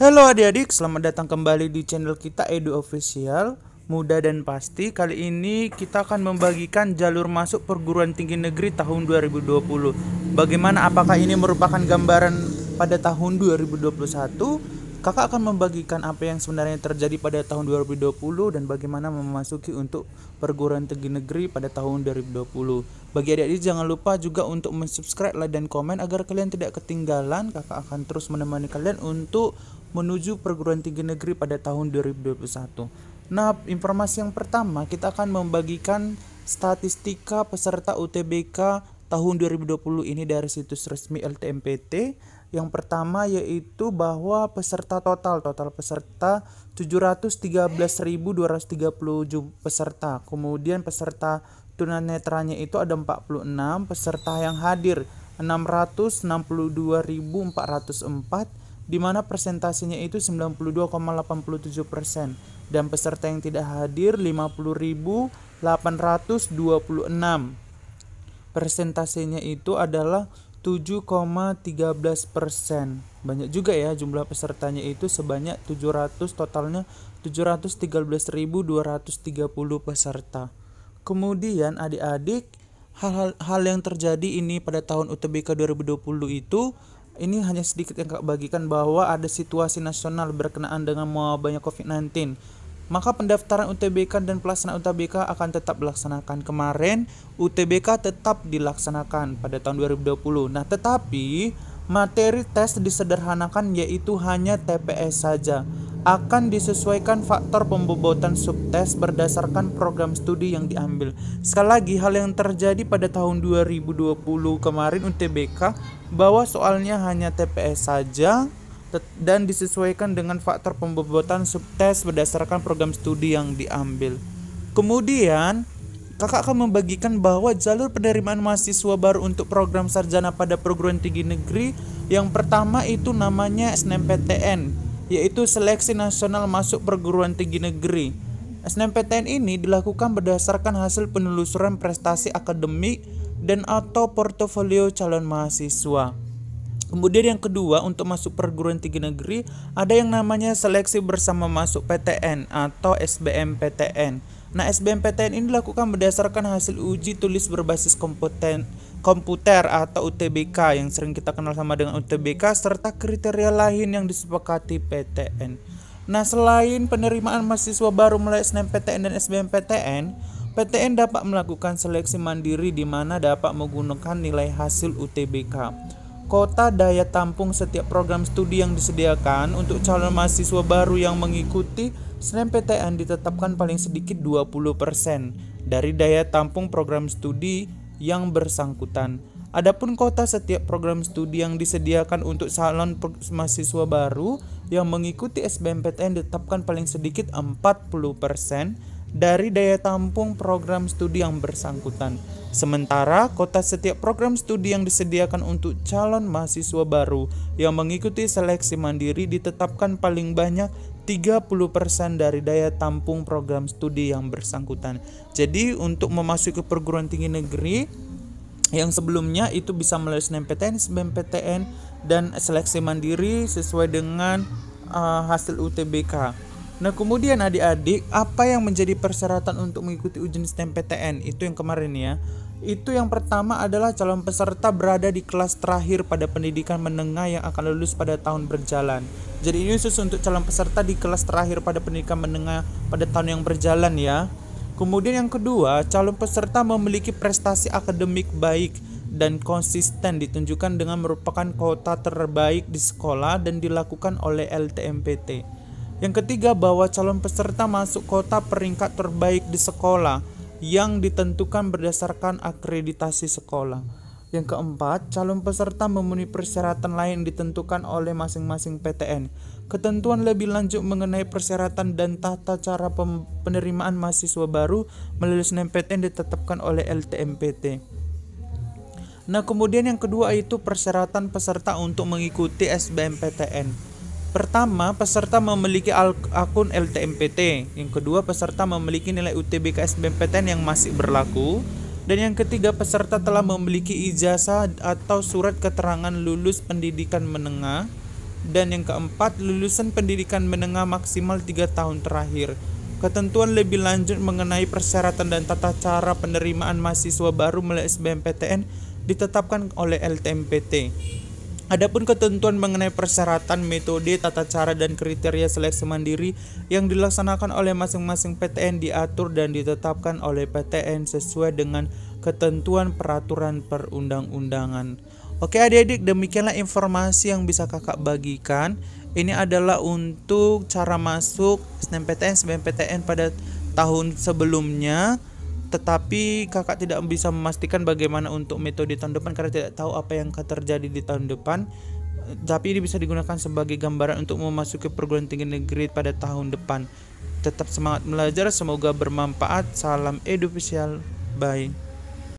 Halo adik-adik, selamat datang kembali di channel kita Edu Official, mudah dan pasti. Kali ini kita akan membagikan jalur masuk perguruan tinggi negeri tahun 2020. Bagaimana, apakah ini merupakan gambaran pada tahun 2021? Kakak akan membagikan apa yang sebenarnya terjadi pada tahun 2020 dan bagaimana memasuki untuk perguruan tinggi negeri pada tahun 2020. Bagi adik-adik jangan lupa juga untuk subscribe, like, dan komen agar kalian tidak ketinggalan. Kakak akan terus menemani kalian untuk menuju perguruan tinggi negeri pada tahun 2021. Nah, informasi yang pertama kita akan membagikan statistika peserta UTBK tahun 2020 ini dari situs resmi LTMPT. Yang pertama yaitu bahwa total peserta 713.237 peserta. Kemudian peserta tunanetranya itu ada 46, peserta yang hadir 662.404, di mana persentasenya itu 92,87%, dan peserta yang tidak hadir 50.826. Persentasenya itu adalah 7,13%. Banyak juga ya jumlah pesertanya itu sebanyak 700, totalnya 713.230 peserta. Kemudian adik-adik, hal yang terjadi ini pada tahun UTBK 2020 itu, ini hanya sedikit yang Kak bagikan bahwa ada situasi nasional berkenaan dengan mewabahnya COVID-19. Maka pendaftaran UTBK dan pelaksanaan UTBK akan tetap dilaksanakan. Kemarin UTBK tetap dilaksanakan pada tahun 2020. Nah, tetapi materi tes disederhanakan, yaitu hanya TPS saja. Akan disesuaikan faktor pembobotan subtes berdasarkan program studi yang diambil. Sekali lagi, hal yang terjadi pada tahun 2020 kemarin UTBK bahwa soalnya hanya TPS saja dan disesuaikan dengan faktor pembobotan subtes berdasarkan program studi yang diambil. Kemudian kakak akan membagikan bahwa jalur penerimaan mahasiswa baru untuk program sarjana pada perguruan tinggi negeri. Yang pertama itu namanya SNMPTN, yaitu Seleksi Nasional Masuk Perguruan Tinggi Negeri. SNMPTN ini dilakukan berdasarkan hasil penelusuran prestasi akademik dan atau portofolio calon mahasiswa. Kemudian yang kedua, untuk masuk perguruan tinggi negeri ada yang namanya seleksi bersama masuk PTN atau SBMPTN. Nah, SBMPTN ini dilakukan berdasarkan hasil uji tulis berbasis komputer atau UTBK yang sering kita kenal sama dengan UTBK, serta kriteria lain yang disepakati PTN. Nah, selain penerimaan mahasiswa baru melalui SNMPTN dan SBMPTN, PTN dapat melakukan seleksi mandiri di mana dapat menggunakan nilai hasil UTBK. Kota daya tampung setiap program studi yang disediakan untuk calon mahasiswa baru yang mengikuti SNMPTN ditetapkan paling sedikit 20% dari daya tampung program studi yang bersangkutan. Adapun kota setiap program studi yang disediakan untuk calon mahasiswa baru yang mengikuti SBMPTN ditetapkan paling sedikit 40% dari daya tampung program studi yang bersangkutan. Sementara kota setiap program studi yang disediakan untuk calon mahasiswa baru yang mengikuti seleksi mandiri ditetapkan paling banyak 30% dari daya tampung program studi yang bersangkutan. Jadi untuk memasuki perguruan tinggi negeri yang sebelumnya itu bisa melalui SNMPTN, SBMPTN, dan seleksi mandiri sesuai dengan hasil UTBK. Nah, kemudian adik-adik, apa yang menjadi persyaratan untuk mengikuti ujian SNMPTN? Itu yang kemarin ya. Itu yang pertama adalah calon peserta berada di kelas terakhir pada pendidikan menengah yang akan lulus pada tahun berjalan. Jadi ini khusus untuk calon peserta di kelas terakhir pada pendidikan menengah pada tahun yang berjalan ya. Kemudian yang kedua, calon peserta memiliki prestasi akademik baik dan konsisten ditunjukkan dengan merupakan kota terbaik di sekolah dan dilakukan oleh LTMPT. Yang ketiga, bahwa calon peserta masuk kota peringkat terbaik di sekolah yang ditentukan berdasarkan akreditasi sekolah. Yang keempat, calon peserta memenuhi persyaratan lain ditentukan oleh masing-masing PTN. Ketentuan lebih lanjut mengenai persyaratan dan tata cara penerimaan mahasiswa baru melalui SNMPTN ditetapkan oleh LTMPT. Nah, kemudian yang kedua itu persyaratan peserta untuk mengikuti SBMPTN. Pertama, peserta memiliki akun LTMPT. Yang kedua, peserta memiliki nilai UTBK SBMPTN yang masih berlaku. Dan yang ketiga, peserta telah memiliki ijazah atau surat keterangan lulus pendidikan menengah Dan yang keempat, lulusan pendidikan menengah maksimal 3 tahun terakhir. Ketentuan lebih lanjut mengenai persyaratan dan tata cara penerimaan mahasiswa baru melalui SBMPTN ditetapkan oleh LTMPT. Adapun ketentuan mengenai persyaratan, metode, tata cara, dan kriteria seleksi mandiri yang dilaksanakan oleh masing-masing PTN diatur dan ditetapkan oleh PTN sesuai dengan ketentuan peraturan perundang-undangan. Oke adik-adik, demikianlah informasi yang bisa kakak bagikan. Ini adalah untuk cara masuk SNMPTN, SBMPTN pada tahun sebelumnya. Tetapi kakak tidak bisa memastikan bagaimana untuk metode tahun depan karena tidak tahu apa yang akan terjadi di tahun depan. Tapi ini bisa digunakan sebagai gambaran untuk memasuki perguruan tinggi negeri pada tahun depan. Tetap semangat belajar, semoga bermanfaat. Salam edufisial. Bye.